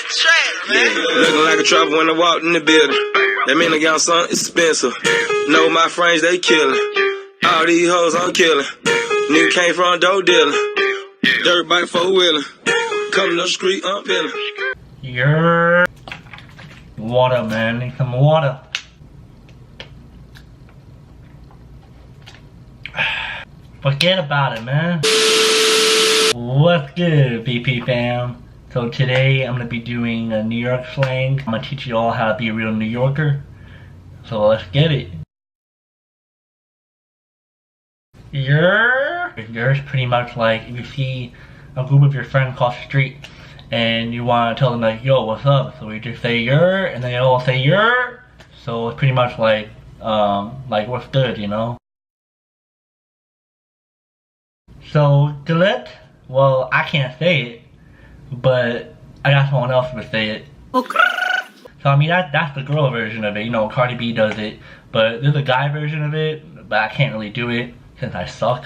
Straight, man. Looking like a trapper when I walked in the building. That mean I got something expensive. Know my friends, they killin'. All these hoes I'm killin'. Nigga came from dope dealing. Dirt bike 4-wheeler. Coming up the street, I'm feeling. Yeah. Water, man. Need some water. Forget about it, man. What's good, BP fam? So today I'm gonna be doing a New York slang. I'm gonna teach you all how to be a real New Yorker. So let's get it. Yeah. It's pretty much like if you see a group of your friends across the street and you want to tell them like, yo, what's up? So you just say yer, and then they all say yer. So it's pretty much like what's good, you know? So Galet, well, I can't say it, but I got someone else to say it. Okay. So I mean that's the girl version of it, you know, Cardi B does it, but there's a guy version of it, but I can't really do it since I suck.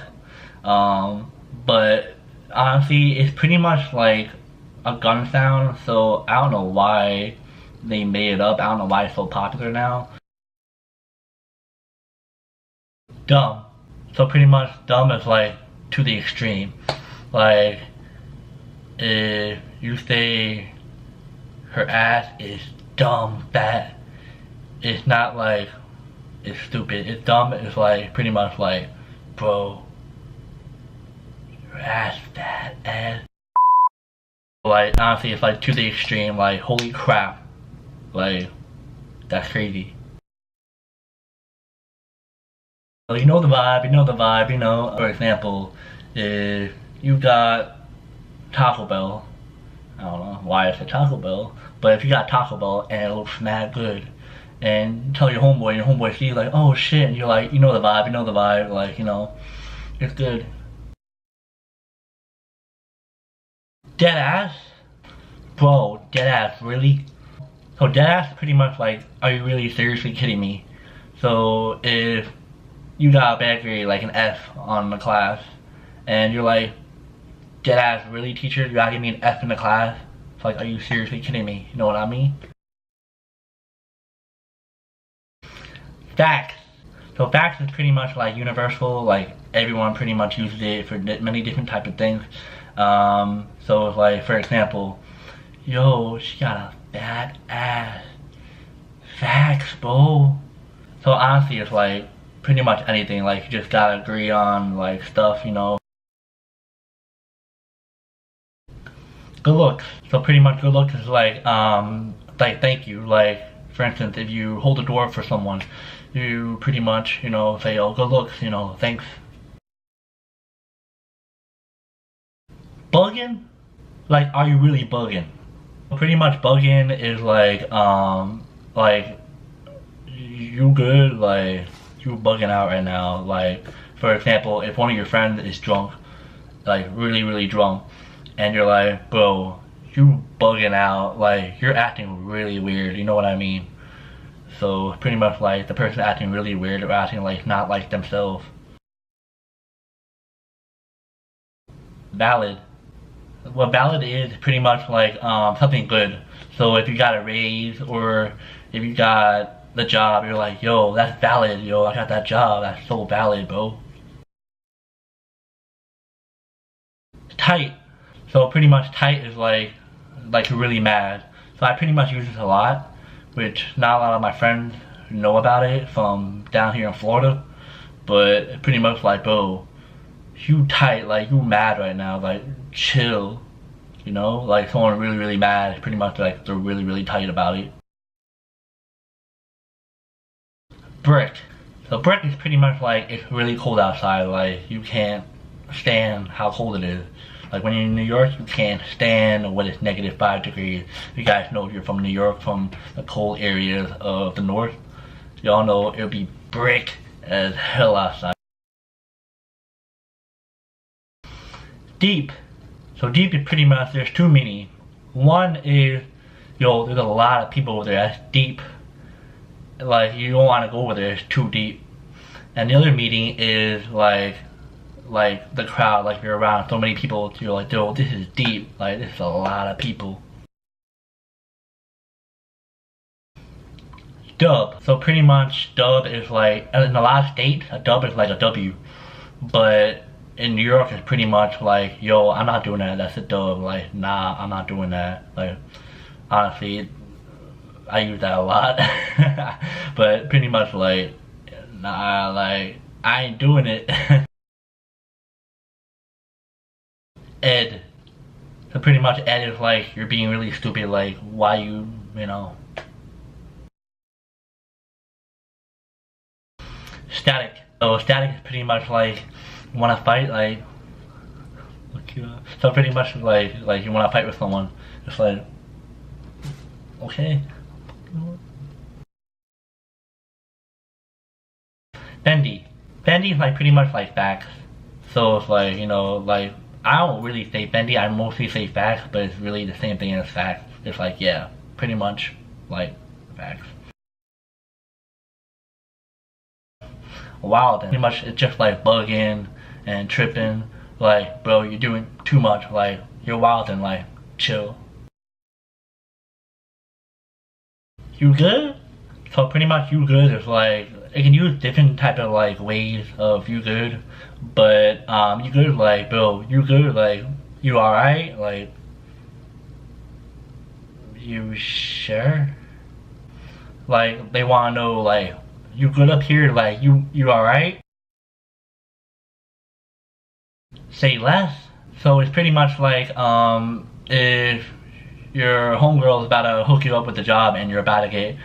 But honestly, it's pretty much like a gun sound, so I don't know why they made it up. I don't know why it's so popular now. Dumb. So pretty much dumb is like to the extreme. Like if you say her ass is dumb fat, it's not like it's stupid. It's dumb. It's like pretty much like, bro, your ass fat ass. Like honestly, it's like to the extreme. Like holy crap, like that's crazy. So you know the vibe. You know the vibe. You know. For example, if you got Taco Bell, I don't know why I said Taco Bell, but if you got Taco Bell and it looks mad good, and tell your homeboy sees like, oh shit, and you're like, you know the vibe, like, you know, it's good. Dead ass? Bro, dead ass, really? So dead ass is pretty much like, are you really seriously kidding me? So if you got a bad grade, like an F on the class, and you're like, dead ass, really teacher, you gotta give me an F in the class? It's like, are you seriously kidding me? You know what I mean? Facts. So facts is pretty much like universal, like everyone pretty much uses it for many different type of things. So it's like, for example, yo, she got a fat ass. Facts, bro. So honestly, it's like pretty much anything, like you just gotta agree on like stuff, you know. Good looks. So pretty much good looks is like thank you. Like for instance, if you hold the door for someone, you pretty much, you know, say, oh, good looks, you know, thanks. Bugging? Like, are you really bugging? Pretty much bugging is like you good, like you bugging out right now. Like for example, if one of your friends is drunk, like really drunk, and you're like, bro, you bugging out, like you're acting really weird, you know what I mean? So pretty much like the person acting really weird or acting like not like themselves. Valid. What valid is pretty much like something good. So if you got a raise or if you got the job, you're like, yo, that's valid, yo, I got that job, that's so valid, bro. Tight. So pretty much tight is like you're really mad. So I pretty much use this a lot, which not a lot of my friends know about it from down here in Florida, but pretty much like, bro, you tight, like you mad right now, like chill, you know, like someone really mad, pretty much like they're really tight about it. Brick. So brick is pretty much like it's really cold outside, like you can't stand how cold it is. Like when you're in New York, you can't stand when it's -5 degrees. You guys know if you're from New York, from the cold areas of the north, y'all know it'll be brick as hell outside. Deep. So deep is pretty much, there's two meanings. One is, yo, there's a lot of people over there, that's deep. Like you don't want to go over there, it's too deep. And the other meaning is like the crowd, like you're around so many people, you're like, yo, this is deep, like this is a lot of people. Dub. So pretty much dub is like, in a lot of states, a dub is like a W. But in New York, it's pretty much like, yo, I'm not doing that, that's a dub. Like, nah, I'm not doing that. Like, honestly, I use that a lot. But pretty much like, nah, like, I ain't doing it. Ed. So pretty much ed is like, you're being really stupid, like, why you know. Static. So static is pretty much like, you wanna fight, like, look you up. So pretty much like you wanna fight with someone. It's like, okay. Bendy. Bendy is like pretty much like facts. So it's like, you know, like, I don't really say bendy, I mostly say facts, but it's really the same thing as facts. It's like, yeah, pretty much like facts. Wild, and pretty much it's just like bugging and tripping. Like, bro, you're doing too much. Like, you're wild and like, chill. You good? So pretty much you good is like, it can use different type of like ways of you good, but you good is like, bro, you good, like, you alright, like, you sure? Like, they wanna know, like, you good up here, like, you alright? Say less. So it's pretty much like, if your homegirl is about to hook you up with a job and you're about to get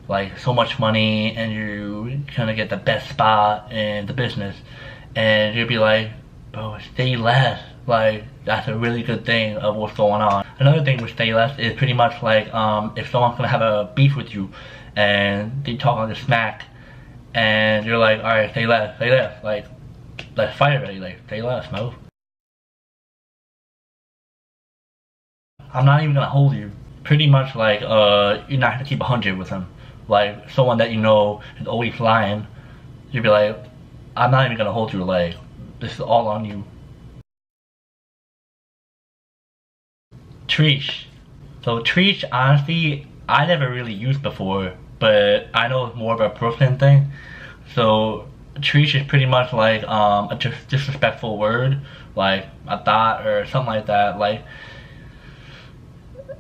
like so much money and you're gonna get the best spot in the business, and you'll be like, bro, stay less. Like, that's a really good thing of what's going on. Another thing with stay less is pretty much like, if someone's gonna have a beef with you and they talk on the smack and you're like, alright, stay less, like, let's fight already, like, stay less, mo. I'm not even gonna hold you. Pretty much like, you're not gonna keep 100 with him. Like, someone that you know is always lying, you'd be like, I'm not even gonna hold you, like, this is all on you. Treesh. So treesh, honestly, I never really used before, but I know it's more of a Brooklyn thing. So treesh is pretty much like a disrespectful word, like a thought or something like that. Like,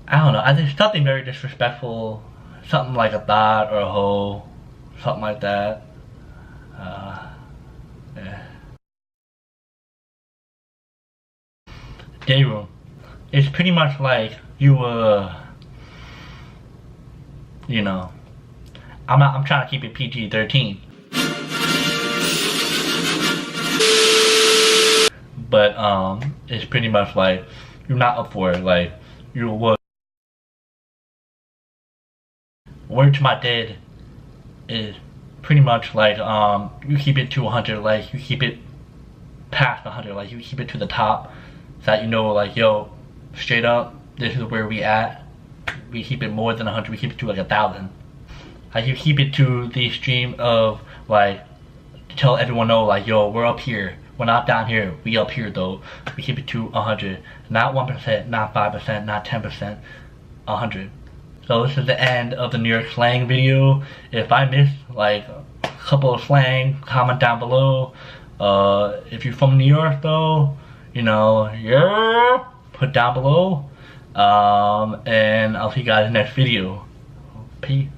I don't know, I think something very disrespectful, something like a thought or a hoe, something like that. Yeah. Day room. It's pretty much like you you know, I'm trying to keep it PG-13. But it's pretty much like you're not up for it, like you would. Word to my dad is pretty much like you keep it to 100, like you keep it past 100, like you keep it to the top, so that you know, like, yo, straight up, this is where we at. We keep it more than 100, we keep it to like 1,000. Like, you keep it to the extreme of like, to tell everyone know, like, yo, we're up here, we're not down here, we up here though. We keep it to 100, not 1%, not 5%, not 10%, 100. So this is the end of the New York slang video. If I missed like a couple of slang, comment down below. If you're from New York though, you know, yeah, put down below. And I'll see you guys in the next video. Peace.